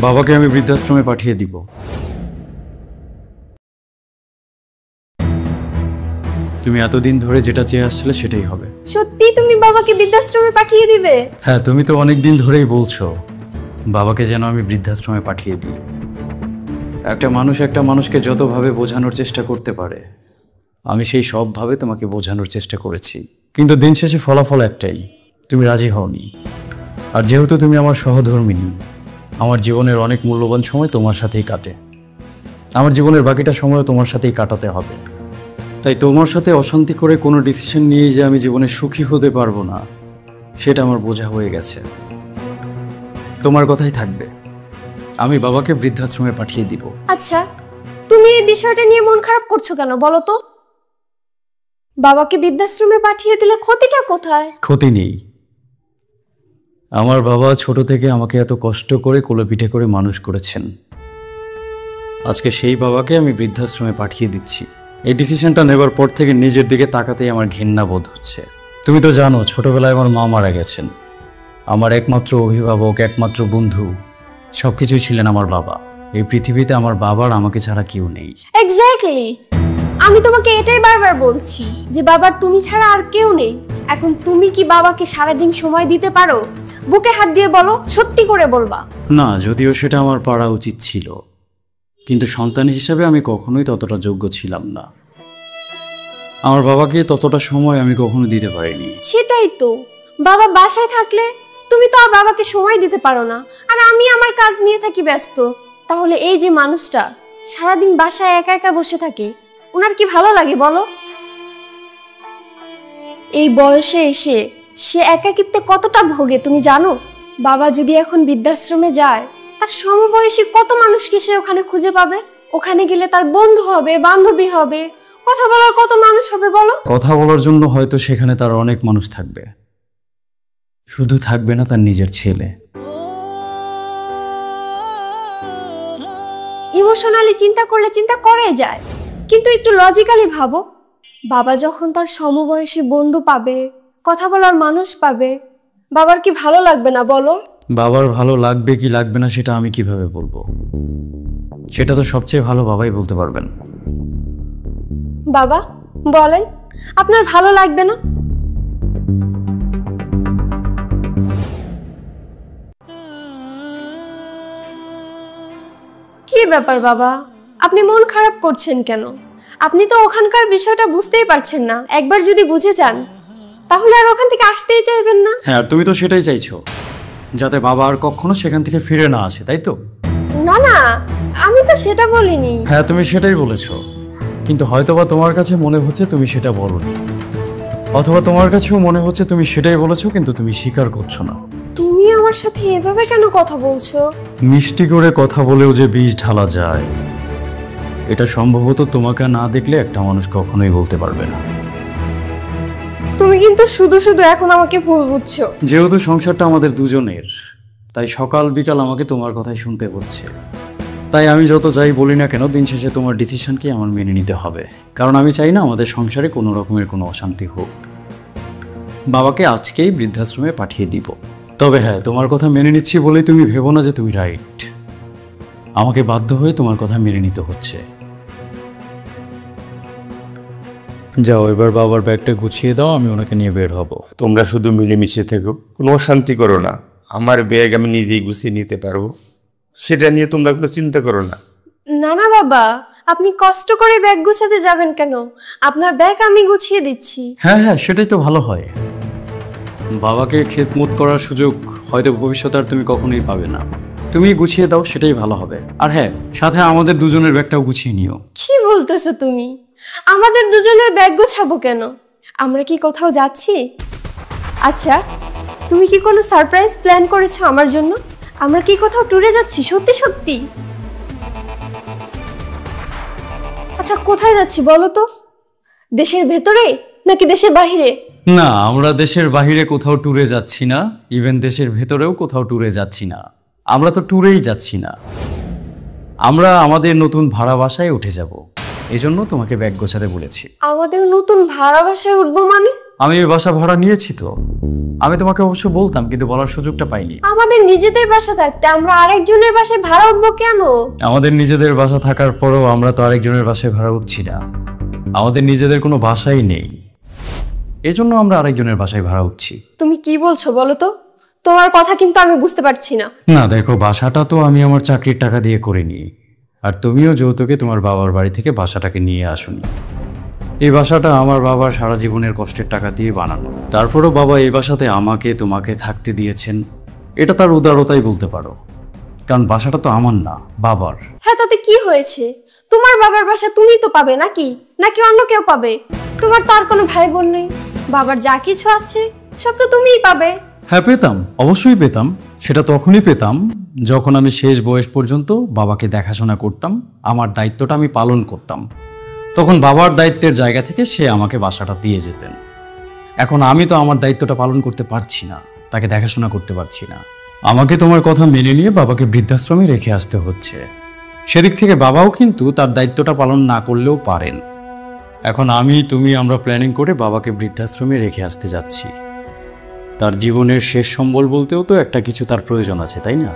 বাবাকে আমি বৃদ্ধাশ্রমে পাঠিয়ে দিব। তুমি এতদিন ধরে যেটা চেয়ে আসছিলে সেটাই হবে। সত্যি তুমি বাবাকে বৃদ্ধাশ্রমে পাঠিয়ে দিবে? হ্যাঁ, তুমি তো অনেক দিন ধরেই বলছো বাবাকে যেন আমি বৃদ্ধাশ্রমে পাঠিয়ে দিই। একটা মানুষকে যতভাবে বোঝানোর চেষ্টা করতে পারে আমি সেই সবভাবে তোমাকে বোঝানোর চেষ্টা করেছি, কিন্তু দিন শেষে ফলাফল একটাই, তুমি রাজি হওনি। আর যেহেতু তুমি আমার সহধর্মিণী, আমার জীবনের অনেক মূল্যবান সময় তোমার সাথেই কাটে, আমার জীবনের বাকিটা সময়ও তোমার সাথেই কাটাতে হবে। তাই তোমার সাথে অশান্তি করে কোনো ডিসিশন নিয়ে যে আমি জীবনে সুখী হতে পারবো না সেটা আমার বোঝা হয়ে গেছে। তোমার কথাই থাকবে, আমি বাবাকে বৃদ্ধাশ্রমে পাঠিয়ে দিব। আচ্ছা, তুমি এই বিষয়টা নিয়ে মন খারাপ করছো কেন বলো তো? বাবাকে বৃদ্ধাশ্রমে পাঠিয়ে দিলে ক্ষতিটা কোথায়? ক্ষতি নেই। আমার বাবা ছোট থেকে আমাকে এত কষ্ট করে কোলেপিঠে করে মানুষ করেছেন, আজকে সেই বাবাকে আমি বৃদ্ধাশ্রমে পাঠিয়ে দিচ্ছি। এই ডিসিশনটা নেবার পর থেকে নিজের দিকে তাকাতেই আমার ঘৃণা বোধ হচ্ছে। তুমি তো জানো ছোটবেলায় আমার মা মারা গেছেন, আমার একমাত্র অভিভাবক, একমাত্র বন্ধু, সবকিছুই ছিলেন আমার বাবা। এই পৃথিবীতে আমার বাবার আমাকে ছাড়া কেউ নেই। এক্স্যাক্টলি, আমি তোমাকে এটাই বারবার বলছি যে বাবার তুমি ছাড়া আর কেউ নেই। এখন তুমি কি বাবাকে সারাদিন সময় দিতে পারো? বুকে হাত দিয়ে বলো, সত্যি করে বলবা। না, যদিও সেটা আমার পারা উচিত ছিল, কিন্তু সন্তান হিসেবে আমি কখনোই ততটা যোগ্য ছিলাম না। আমার বাবাকে ততটা সময় আমি কখনো দিতে পারিনি। সেটাই তো, বাবা বাসায় থাকলে তুমি তো আর বাবাকে সময় দিতে পারো না, আর আমি আমার কাজ নিয়ে থাকি ব্যস্ত। তাহলে এই যে মানুষটা সারাদিন বাসায় একা একা বসে থাকে, ওনার কি ভালো লাগে বলো? এই বয়সে এসে সে একাকিত্বে কতটা ভোগে তুমি জানো? বাবা যদি এখন বৃদ্ধাশ্রমে যায়, তার সমবয়সী কত মানুষকে সে ওখানে খুঁজে পাবে। ওখানে গেলে তার বন্ধু হবে, বান্ধবী হবে, কথা বলার কত মানুষ হবে বলো? কথা বলার জন্য হয়তো সেখানে তার অনেক মানুষ থাকবে, শুধু থাকবে না তার নিজের ছেলে। ইমোশনালি চিন্তা করলে চিন্তা করে যায়, কিন্তু একটু লজিক্যালি ভাবো। বাবা যখন তার সমবয়সী বন্ধু পাবে, কথা বলার মানুষ পাবে, বাবার কি ভালো লাগবে না বলো? বাবার ভালো লাগবে কি লাগবে না সেটা আমি কিভাবে বলবো? সেটা তো সবচেয়ে ভালো বাবাই বলতে পারবেন। বাবা বলেন, আপনার ভালো লাগবে না? কি ব্যাপার বাবা, আপনি মন খারাপ করছেন কেন? আপনি তো ওখানকার বিষয়টা বুঝতেই পারছেন না। একবার যদি বুঝে যান তাহলে আর ওখান থেকে আসতেই চাইবেন না। হ্যাঁ, তুমি তো সেটাই চাইছো, যাতে বাবা আর কখনো সেখান থেকে ফিরে না আসে, তাই তো? না না, আমি তো সেটা বলিনি। হ্যাঁ, তুমি সেটাই বলেছো, কিন্তু হয়তোবা তোমার কাছে মনে হচ্ছে তুমি সেটা বলোনি, অথবা তোমার কাছেও মনে হচ্ছে তুমি সেটাই বলেছো কিন্তু তুমি স্বীকার করছো না। তুমি আমার সাথে এভাবে কেন কথা বলছো? মিষ্টি করে কথা বলেও যে বিষ ঢালা যায়, এটা সম্ভবত তোমাকে না দেখলে একটা মানুষ কখনোই বলতে পারবে না। তুমি কিন্তু শুধু শুধু এখন আমাকে ভুল বুঝছো। যেহেতু সংসারটা আমাদের দুজনের, তাই সকাল বিকাল আমাকে তোমার কথাই শুনতে হচ্ছে। তাই আমি যত যাই বলি না কেন, দিন শেষে তোমার ডিসিশনকে আমার মেনে নিতে হবে, কারণ আমি চাই না আমাদের সংসারে কোনো রকমের কোনো অশান্তি হোক। বাবাকে আজকেই বৃদ্ধাশ্রমে পাঠিয়ে দিব। তবে হ্যাঁ, তোমার কথা মেনে নিচ্ছি বলেই তুমি ভেবো না যে তুমি রাইট। আমাকে বাধ্য হয়ে তোমার কথা মেনে নিতে হচ্ছে। যাও, এবার বাবার ব্যাগটা গুছিয়ে দাও, আমি ওনাকে নিয়ে বের হব। তোমরা শুধু মিলেমিশে থেকো, কোনো অশান্তি করো না। আমার ব্যাগ আমি নিজেই গুছিয়ে নিতে পারবো, সেটা নিয়ে তোমরা কোনো চিন্তা করো না। না না বাবা, আপনি কষ্ট করে ব্যাগ গুছাতে যাবেন কেন? আপনার ব্যাগ আমি গুছিয়ে দিচ্ছি। হ্যাঁ হ্যাঁ, সেটাই তো ভালো হয়। বাবাকে খেদমত করার সুযোগ হয়তো ভবিষ্যতে আর তুমি কখনোই পাবে না। তুমি গুছিয়ে দাও, সেটাই ভালো হবে। আর হ্যাঁ, সাথে আমাদের দুজনের ব্যাগটাও গুছিয়ে নিও। কি বলতেছো তুমি? আমাদের দুজনের ব্যাগ গোছাবো কেন? আমরা কি কোথাও যাচ্ছি? আচ্ছা, তুমি কি কোনো সারপ্রাইজ প্ল্যান করেছো আমার জন্য? আমরা কি কোথাও ট্যুরে যাচ্ছি সত্যি সত্যি? আচ্ছা, কোথায় যাচ্ছি বলো তো? দেশের ভেতরে নাকি দেশের বাইরে? না, আমরা দেশের বাইরে কোথাও ট্যুরে যাচ্ছি না, ইভেন দেশের ভেতরেও কোথাও ট্যুরে যাচ্ছি না। আমরা তো ট্যুরেই যাচ্ছি না, আমরা আমাদের নতুন ভাড়া বাসায় উঠে যাব। এজন্য তোমাকে ব্যাগ গোছাতে বলেছি। আমাদের নতুন ভাড়া বাসায় উঠবো মানে? আমি এই বাসা ভাড়া নিয়েছি তো। আমি তোমাকে অবশ্য বলতাম, কিন্তু বলার সুযোগটা পাইনি। আমাদের নিজেদের বাসা থাকতে আমরা আরেকজনের বাসায় ভাড়া উঠবো কেন? আমাদের নিজেদের বাসা থাকার পরেও আমরা তো আরেকজনের বাসায় ভাড়া উঠছি না। আমাদের নিজেদের কোনো বাসাই নেই, এজন্য আমরা আরেকজনের বাসায় ভাড়া উঠছি। তুমি কি বলছো বলো তো? তোমার কথা কিন্তু আমি বুঝতে পারছি না। না দেখো, বাসাটা তো আমি আমার চাকরির টাকা দিয়ে করে নিই, আর তুমিও যৌতুকে তোমার বাবার বাড়ি থেকে বাসাটাকে নিয়ে আসুনি। এই বাসাটা আমার বাবার সারা জীবনের কষ্টের টাকা দিয়ে বানানো। তারপরও বাবা এই বাসাতে আমাকে তোমাকে থাকতে দিয়েছেন, এটা তার উদারতাই বলতে পারো, কারণ বাসাটা তো আমার না, বাবার। হ্যাঁ, তাতে কি হয়েছে? তোমার বাবার বাসা তুমিই তো পাবে নাকি নাকি অন্য কেউ পাবে? তোমার তো আর কোনো ভাই বোন নেই, বাবার যা কিছু আছে সব তো তুমিই পাবে। হ্যাঁ পেতাম, অবশ্যই পেতাম। সেটা তখনই পেতাম যখন আমি শেষ বয়স পর্যন্ত বাবাকে দেখাশোনা করতাম, আমার দায়িত্বটা আমি পালন করতাম। তখন বাবার দায়িত্বের জায়গা থেকে সে আমাকে বাসাটা দিয়ে যেতেন। এখন আমি তো আমার দায়িত্বটা পালন করতে পারছি না, তাকে দেখাশোনা করতে পারছি না। আমাকে তোমার কথা মেনে নিয়ে বাবাকে বৃদ্ধাশ্রমে রেখে আসতে হচ্ছে। সেদিক থেকে বাবাও কিন্তু তার দায়িত্বটা পালন না করলেও পারেন। এখন আমি তুমি আমরা প্ল্যানিং করে বাবাকে বৃদ্ধাশ্রমে রেখে আসতে যাচ্ছি। তার জীবনের শেষ সম্বল বলতেও তো একটা কিছু তার প্রয়োজন আছে, তাই না?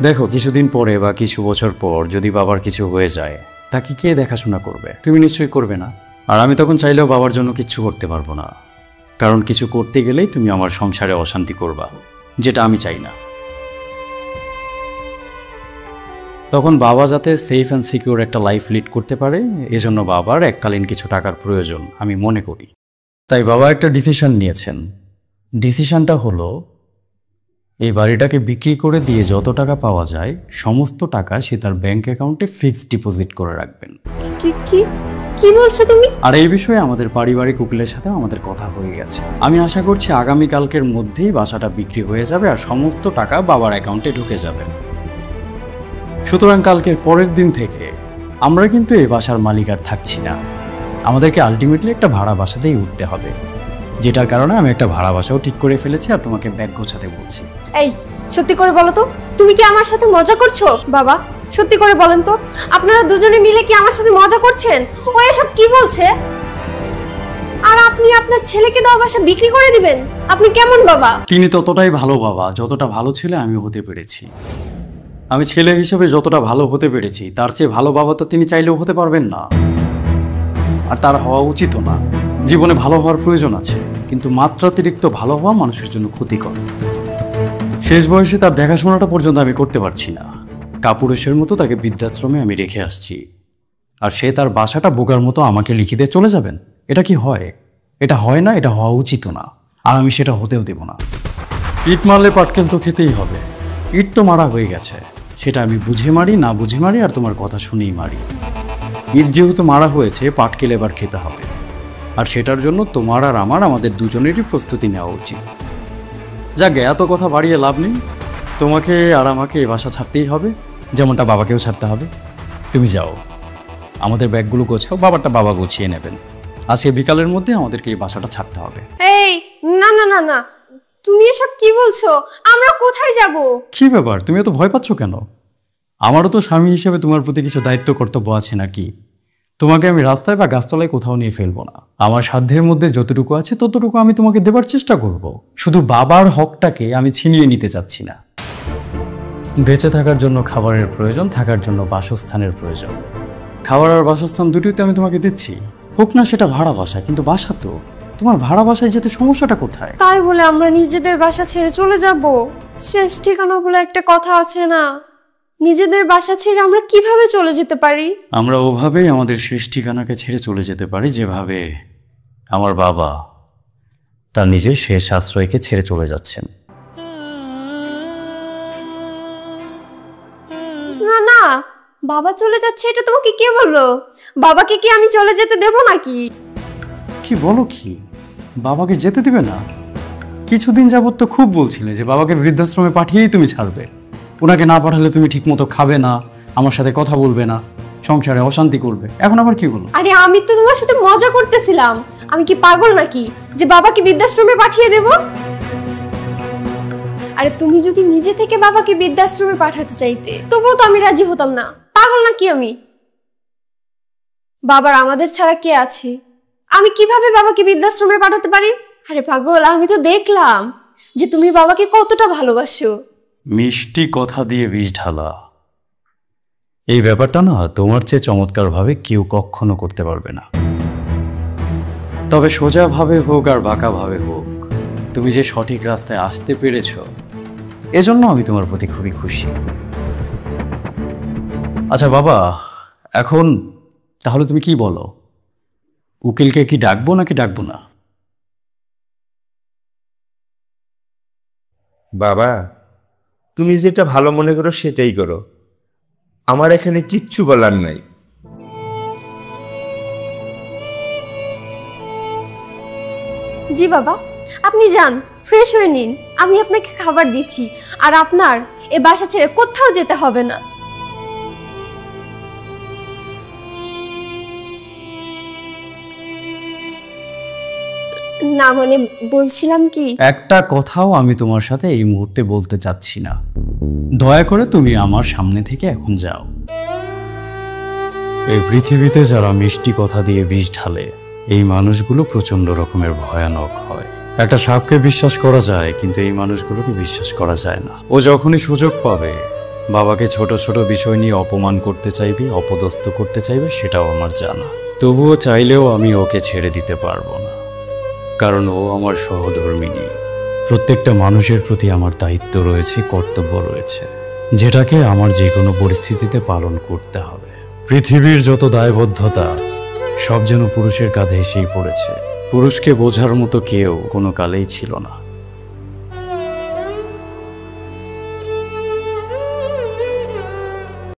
দেখো, কিছুদিন পরে বা কিছু বছর পর যদি বাবার কিছু হয়ে যায়, তাকে কে দেখাশোনা করবে? তুমি নিশ্চয়ই করবে না। আর আমি তখন চাইলেও বাবার জন্য কিচ্ছু করতে পারবো না, কারণ কিছু করতে গেলেই তুমি আমার সংসারে অশান্তি করবা, যেটা আমি চাই না। তখন বাবা যাতে সেফ অ্যান্ড সিকিউর একটা লাইফ লিড করতে পারে, এজন্য বাবার এককালীন কিছু টাকার প্রয়োজন আমি মনে করি। তাই বাবা একটা ডিসিশন নিয়েছেন। ডিসিশনটা হলো এই বাড়িটাকে বিক্রি করে দিয়ে যত টাকা পাওয়া যায় সমস্ত টাকা সে তার ব্যাংক অ্যাকাউন্টে ফিক্সড ডিপোজিট করে রাখবেন। কি কি কি বলছো তুমি? আর এই বিষয়ে আমাদের পারিবারিক উকিলের সাথে আমাদের কথা হয়ে গেছে। আমি আশা করছি আগামীকালকের মধ্যেই বাসাটা বিক্রি হয়ে যাবে আর সমস্ত টাকা বাবার অ্যাকাউন্টে ঢুকে যাবে। সুতরাং কালকের পরের দিন থেকে আমরা কিন্তু এই বাসার মালিক আর থাকছি না। আমাদেরকে আলটিমেটলি একটা ভাড়া বাসাতেই উঠতে হবে, যেটার কারণে আমি একটা ভাড়া বাসাও ঠিক করে ফেলেছি আর তোমাকে ব্যাগ গোছাতে বলছি। এই, সত্যি করে বলো তো, তুমি কি আমার সাথে মজা করছো? বাবা, সত্যি করে বলেন তো, আপনারা দুজনে মিলে কি আমার সাথে মজা করছেন? ও এসব কি বলছে? আর আপনি আপনার ছেলেকে দেওয়া বাসা বিক্রি করে দিবেন? আপনি কেমন বাবা? তিনি ততটাই ভালো বাবা যতটা ভালো ছেলে আমি হতে পেরেছি। আমি ছেলে হিসেবে যতটা ভালো হতে পেরেছি তার চেয়ে ভালো বাবা তো তিনি চাইলেও হতে পারবেন না, আর তার হওয়া উচিতও না। জীবনে ভালো হওয়ার প্রয়োজন আছে, কিন্তু মাত্রাতিরিক্ত ভালো হওয়া মানুষের জন্য ক্ষতিকর। শেষ বয়সে তার দেখাশোনাটা পর্যন্ত আমি করতে পারছি না। কাপুরুষের মতো তাকে বৃদ্ধাশ্রমে আমি রেখে আসছি, আর সে তার বাসাটা বোকার মতো আমাকে লিখে দিয়ে চলে যাবেন? এটা কি হয়? এটা হয় না, এটা হওয়া উচিতও না, আর আমি সেটা হতেও দেব না। ইট মারলে পাটকেল তো খেতেই হবে। ইট তো মারা হয়ে গেছে, সেটা আমি বুঝে মারি না বুঝে মারি আর তোমার কথা শুনেই মারি। ইট যেহেতু মারা হয়েছে, পাটকেল এবার খেতে হবে, আর সেটার জন্য তোমার আর আমাদের দুজনেরই প্রস্তুতি নেওয়া উচিত। যাকে এত কথা বাড়িয়ে লাভ নেই, তোমাকে আর আমাকে এই বাসা ছাড়তেই হবে, যেমনটা বাবাকেও ছাড়তে হবে। তুমি যাও, আমাদের ব্যাগগুলো গোছাও, বাবারটা বাবা গুছিয়ে নেবেন। আজকে বিকালের মধ্যে আমাদেরকে এই বাসাটা ছাড়তে হবে। এই, না না না না, তুমি এসব কি বলছো? আমরা কোথায় যাব? কি ব্যাপার, তুমি এত ভয় পাচ্ছ কেন? আমারও তো স্বামী হিসেবে তোমার প্রতি কিছু দায়িত্ব কর্তব্য আছে নাকি? তোমাকে আমি রাস্তায় বা গাছতলায় কোথাও নিয়ে ফেলবো না। আমার সাধ্যের মধ্যে যতটুকু আছে ততটুকু আমি তোমাকে দেবার চেষ্টা করব। শুধু বাবার হকটাকে আমি ছিনিয়ে নিতে চাচ্ছি না। বেঁচে থাকার জন্য খাবারের প্রয়োজন, থাকার জন্য বাসস্থানের প্রয়োজন। খাবার আর বাসস্থান দুটোই তো আমি তোমাকে দিচ্ছি, হোক না সেটা ভাড়া বাসা, কিন্তু বাসা তো। তোমার ভাড়া বাসায় যেতে সমস্যাটা কোথায়? তাই বলে আমরা নিজেদের বাসা ছেড়ে চলে যাব? শেষ ঠিকানা বলে একটা কথা আছে না? নিজেদের বাসা ছেড়ে আমরা কিভাবে চলে যেতে পারি? আমরা ওভাবেই আমাদের শেষ ঠিকানাকে ছেড়ে চলে যেতে পারি, যেভাবে আমার বাবা তার নিজের শেষ আশ্রয়কে ছেড়ে চলে যাচ্ছেন। না না, বাবা চলে যাচ্ছে এটা তোমাকে কে বললো? বাবাকে কি আমি চলে যেতে দেব নাকি? কি বলো কি? বাবাকে যেতে দিবে না? কিছুদিন যাবত তো খুব বলছিলে যে বাবাকে বৃদ্ধাশ্রমে পাঠিয়েই তুমি ছাড়বে। ওনাকে না পাঠালে তুমি ঠিকমতো খাবে না, আমার সাথে কথা বলবে না, সংসারে অশান্তি করবে। এখন আবার কি বলো? আরে আমি তো তোমার সাথে মজা করতেছিলাম। আমি কি পাগল নাকি যে বাবাকে বৃদ্ধাশ্রমে পাঠিয়ে দেব? আরে তুমি যদি নিজে থেকে বাবাকে বৃদ্ধাশ্রমে পাঠাতে চাইতে তবুও তো আমি রাজি হতাম না। পাগল নাকি আমি? বাবার আমাদের ছাড়া কে আছে? আমি কিভাবে বাবাকে বৃদ্ধাশ্রমে পাঠাতে পারি? আরে পাগল, আমি তো দেখলাম যে তুমি বাবাকে কতটা ভালোবাসো। মিষ্টি কথা দিয়ে বিষ ঢালা, এই ব্যাপারটা না তোমার চেয়ে চমৎকারভাবে কেউ কখনো করতে পারবে না। তবে সোজাভাবে হোক আর বাঁকাভাবে হোক, তুমি যে সঠিক রাস্তায় আসতে পেরেছ, এজন্য আমি তোমার প্রতি খুবই খুশি। আচ্ছা বাবা, এখন তাহলে তুমি কি বলো, উকিলকে কি ডাকবো নাকি ডাকবো না? বাবা, তুমি যেটা ভালো মনে করো সেটাই করো, আমার এখানে কিচ্ছু বলার নাই। জি বাবা, আপনি যান, ফ্রেশ হয়ে নিন, আমি আপনাকে খাবার দিচ্ছি। আর আপনার এ বাসা ছেড়ে কোথাও যেতে হবে না। না মানে বলছিলাম কি, একটা কথাও আমি তোমার সাথে এই মুহূর্তে বলতে চাচ্ছি না। দয়া করে তুমি আমার সামনে থেকে এখন যাও। এই পৃথিবীতে যারা মিষ্টি কথা দিয়ে বিষ ঢালে, এই মানুষগুলো প্রচন্ড রকমের ভয়ানক হয়। একটা সাপকে বিশ্বাস করা যায়, কিন্তু এই মানুষগুলোকে বিশ্বাস করা যায় না। ও যখনই সুযোগ পাবে বাবাকে ছোট ছোট বিষয় নিয়ে অপমান করতে চাইবে, অপদস্থ করতে চাইবে, সেটাও আমার জানা। তবুও চাইলেও আমি ওকে ছেড়ে দিতে পারবো না, কারণ ও আমার সহধর্মিণী। প্রত্যেকটা মানুষের প্রতি আমার দায়িত্ব রয়েছে, কর্তব্য রয়েছে, যেটাকে আমার যে কোনো পরিস্থিতিতে পালন করতে হবে। পৃথিবীর যত দায়বদ্ধতা সব যেন পুরুষের কাঁধে এসেই পড়েছে। পুরুষকে বোঝার মতো কেউ কোনো কালেই ছিল না।